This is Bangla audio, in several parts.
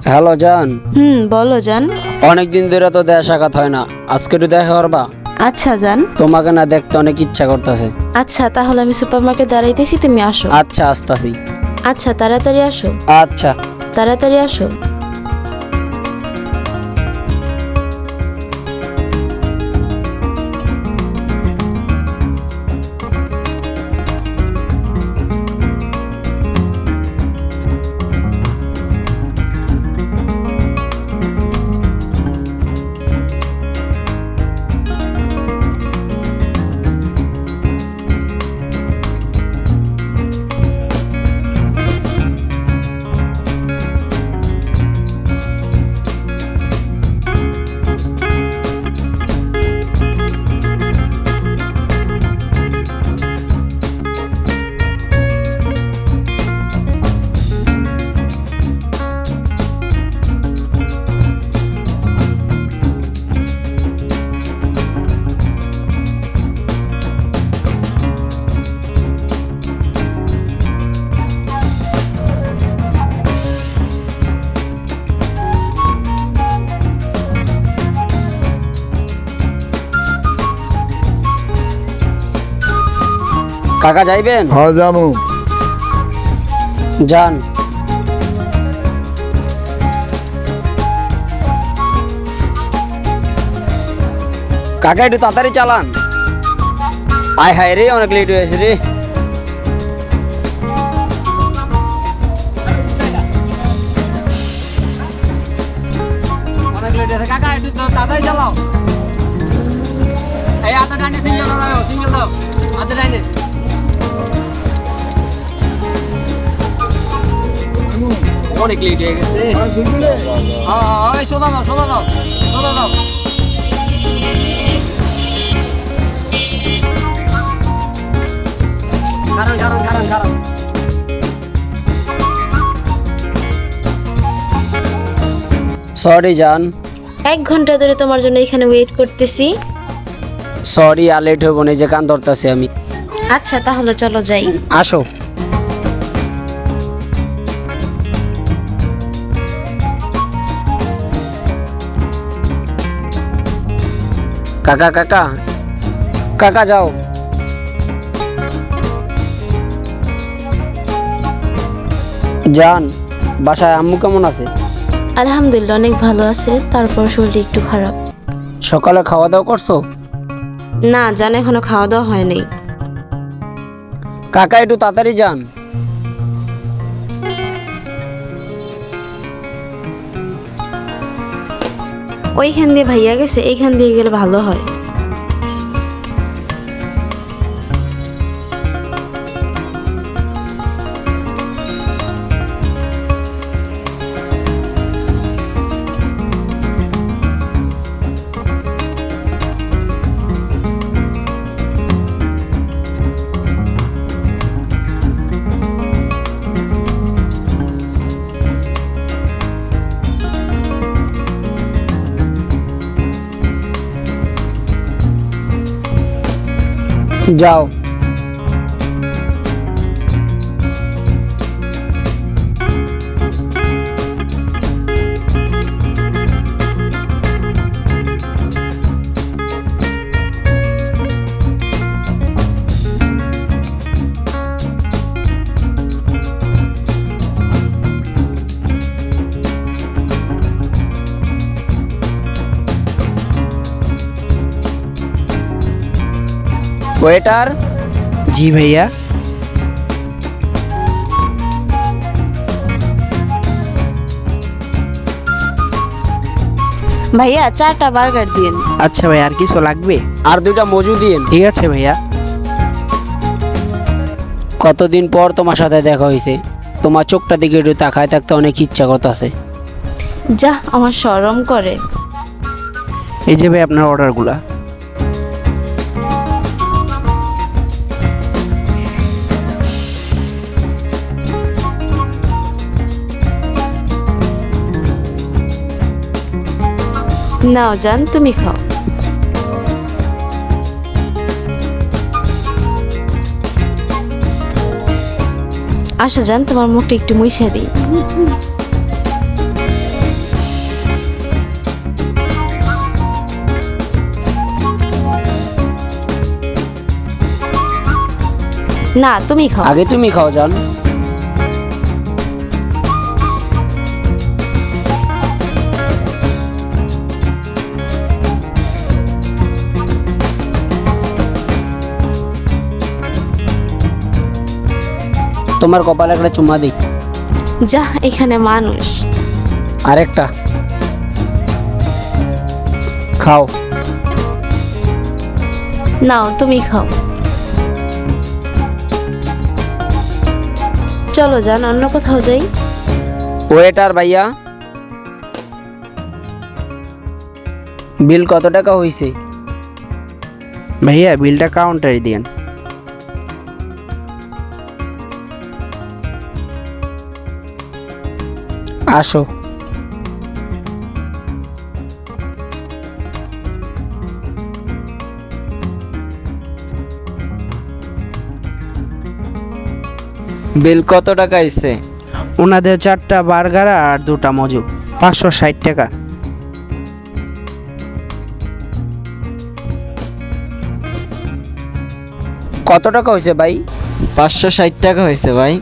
হ্যালো জান। বলো জান। অনেকদিন ধরে তো দেখা সাক্ষাৎ হয় না, আজকে একটু দেখা করবা? আচ্ছা জান। তোমাকে না দেখতে অনেক ইচ্ছা করতেছে। আচ্ছা তাহলে আমি সুপারমার্কেট দাঁড়াইতেছি, তুমি আসো। আচ্ছা আসতাছি। আচ্ছা তাড়াতাড়ি আসো। আচ্ছা তাড়াতাড়ি আসো। কাকা যাইবেন? হ্যাঁ জামু। যান। কাকা একটু তাড়াতাড়ি চালান। আয় হায় রে, অনেক লেট হয়েছে রে। অনেক লেট হয়েছে কাকা, একটু তাড়াতাড়ি চালাও। এই আটা ডানে সিঙ্গেল দাও, সিঙ্গেল দাও, আটা ডানে। অনেক লেট হয়ে গেছে। হ্যাঁ সোজা দাও, সোজা দাও, সোজা দাও। কারণ কারণ কারণ কারণ সরি জান। 1 ঘন্টা ধরে তোমার জন্য এখানে ওয়েট করতেছি। সরি, আর লেট হইব না, যে কান ধরতেছি আমি। আচ্ছা তাহলে চলো যাই। আসো। কাকা কাকা কাকা যাও। জান, বাসায় আম্মু কেমন আছে? আলহামদুলিল্লাহ অনেক ভালো আছে, তারপর শরীর একটু খারাপ। সকালে খাওয়া দাওয়া করছো? না জান, এখনো খাওয়া দাওয়া হয় নাই। কাকা একটু তাড়াতাড়ি যান। ওইখান দিয়ে ভাইয়া গেছে, এইখান দিয়ে গেলে ভালো হয়। যাও। ওয়েটার। জি ভাইয়া। ভাইয়া 4টা বার্গার দিন। আচ্ছা ভাই, আর কিছু লাগবে? আর 2টা মজু দিন। ঠিক আছে ভাইয়া। কতদিন পর তোমার সাথে দেখা হয়েছে, তোমার চোখটা দিকে একটু তাকায় থাকতে অনেক ইচ্ছা করতেছে। যা, আমার শরম করে। এই যে ভাই আপনার অর্ডারগুলা। নাও জান, তুমি খাও। আসো জান, তোমার মুখটা একটু মুছে দিই। না, তুমি খাও। আগে তুমি খাও জান। তোমার কপালে একটা চুমা দিই। যা, এখানে মানুষ। আরেকটা খাও। নাও, তুমি খাও। চলো জান, অন্য কোথাও যাই। ওয়েটার ভাইয়া, বিল কত টাকা হয়েছে? ভাইয়া বিলটা কাউন্টারে দিন। আসো। বিল কত টাকা আইছে? ওনাদের 4টা বার্গার আর 2টা মজু, 560 টাকা। কত টাকা হয়েছে ভাই? 560 টাকা হয়েছে ভাই।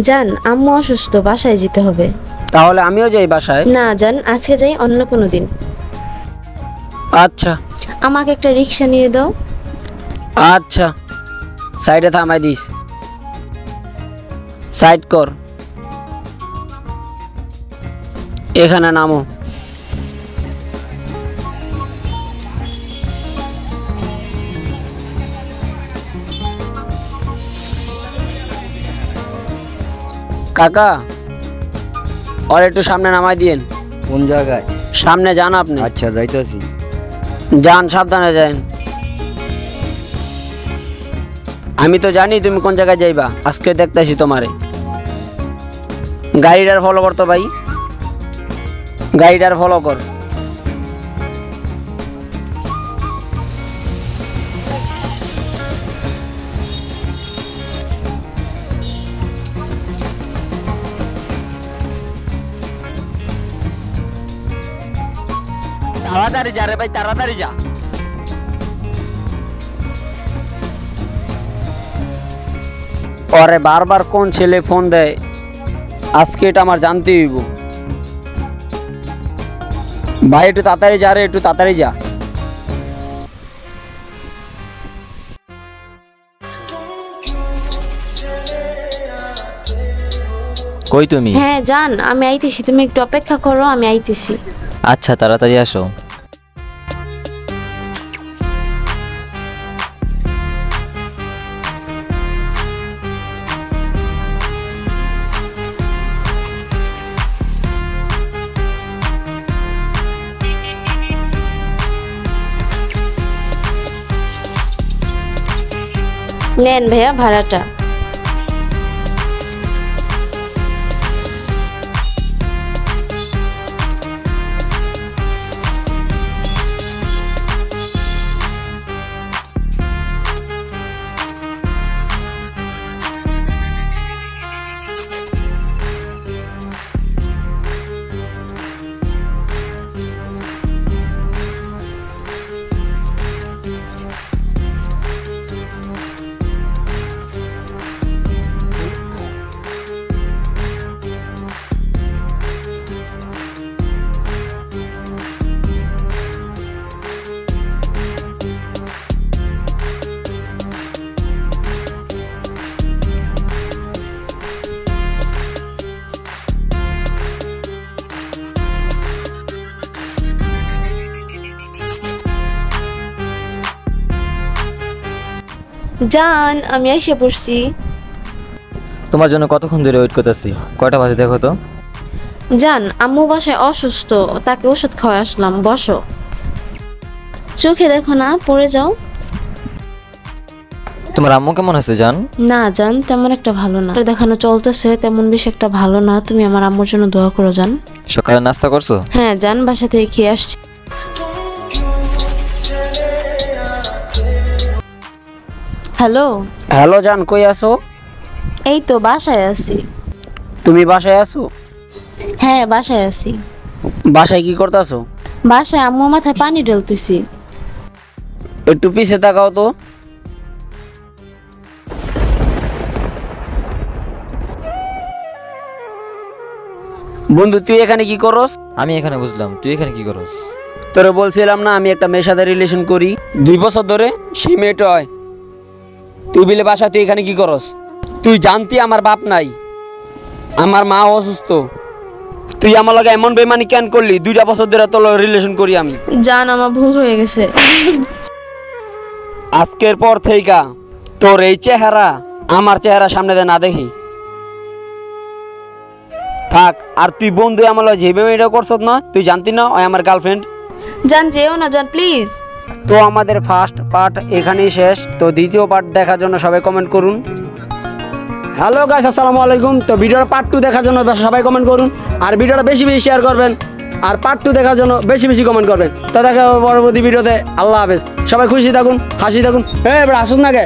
জান, আম্মু অসুস্থ, বাসায় যেতে হবে। তাহলে আমিও যাই বাসায়। না জান, আজকে যাই, অন্য কোনো দিন। আচ্ছা আমাকে একটা রিক্সা নিয়ে দাও। আচ্ছা, সাইডে থামাই দিস। সাইড কর, এখানে নামো। কাকা, और একটু সামনে নামাই দিয়েন। কোন জায়গায়? সামনে যান আপনি। আচ্ছা, যাইতেছি। যান, সাবধানে যান। আমি তো জানি তুমি কোন জায়গায় যাইবা, আজকে দেখতেছি তোমারে। গাড়িটার ফলো কর তো ভাই, গাড়িটার ফলো কর। তাড়াতাড়ি যা রে ভাই, তাড়াতাড়ি যা। ওরে বারবার কোন ছেলে ফোন দেয়, আজকে এটা আমার জানতে হইব। ভাই একটু তাড়াতাড়ি যা রে, একটু তাড়াতাড়ি যা। কই তুমি? হ্যাঁ জান, আমি আইতেছি, তুমি একটু অপেক্ষা করো, আমি আইতেছি। আচ্ছা, তাড়াতাড়ি আসো। নেন ভাইয়া ভাড়াটা। জান আমি এসে পড়ছি। তোমার জন্য কতক্ষণ ধরে ওয়েট করতেছি। কয়টা বাজে দেখো তো। জান আম্মু বাসায় অসুস্থ, তাকে ওষুধ খাওয়া আসলাম, বসো। চোখে দেখো না, পড়ে যাও। তোমার আম্মু কেমন আছে জান? না জান, তেমন একটা ভালো না, দেখানো চলতেছে, তেমন বেশি একটা ভালো না। তুমি আমার আম্মুর জন্য দোয়া করো জান। সকালে নাস্তা করছো? হ্যাঁ জান, বাসা থেকে খেয়ে আসছি। হ্যালো। হ্যালো জান, কই আছো? এই তো বাসায় আছি। তুমি বাসায় আছো? হ্যাঁ বাসায় আছি। বাসায় কি করতেছো? বাসায় আম্মু মাথায় পানি ঢেলতেছি। একটু পিছে তাকাও তো। বন্ধু তুই এখানে কি করস? আমি এখানে বুঝলাম, তুই এখানে কি করস? তোরে বলছিলাম না আমি একটা মেয়ের সাথে রিলেশন করি 2 বছর ধরে, সেই মেয়েটা হয়। তুই বিলে বাসা, তুই এখানে কি করস? তুই জানতি আমার বাপ নাই, আমার মা অসুস্থ, তুই আমার লগে এমন বেমানি কেন করলি? 2টা বছর ধরে তোর রিলেশন করি আমি। জান আমার ভুল হয়ে গেছে। আজকের পর থেকে তোর এই চেহারা আমার চেহারা সামনে দিয়ে না দেখি থাক। আর তুই বন্ধু আমার লগে যে বেমানিটা করছত না, তুই জানতি না ওই আমার গার্লফ্রেন্ড। জান যেও না জান, প্লিজ। তো আমাদের ফার্স্ট পার্ট এখানেই শেষ। তো দ্বিতীয় পার্ট দেখার জন্য সবাই কমেন্ট করুন। হ্যালো গাইস, আসসালামু আলাইকুম। তো ভিডিওর পার্ট 2 দেখার জন্য সবাই কমেন্ট করুন, আর ভিডিওটা বেশি বেশি শেয়ার করবেন, আর পার্ট 2 দেখার জন্য বেশি বেশি কমেন্ট করবেন। তো দেখা হবে পরবর্তী ভিডিওতে। আল্লাহ হাফেজ। সবাই খুশি থাকুন, হাসি থাকুন। হ্যাঁ এবার আসুন না গে।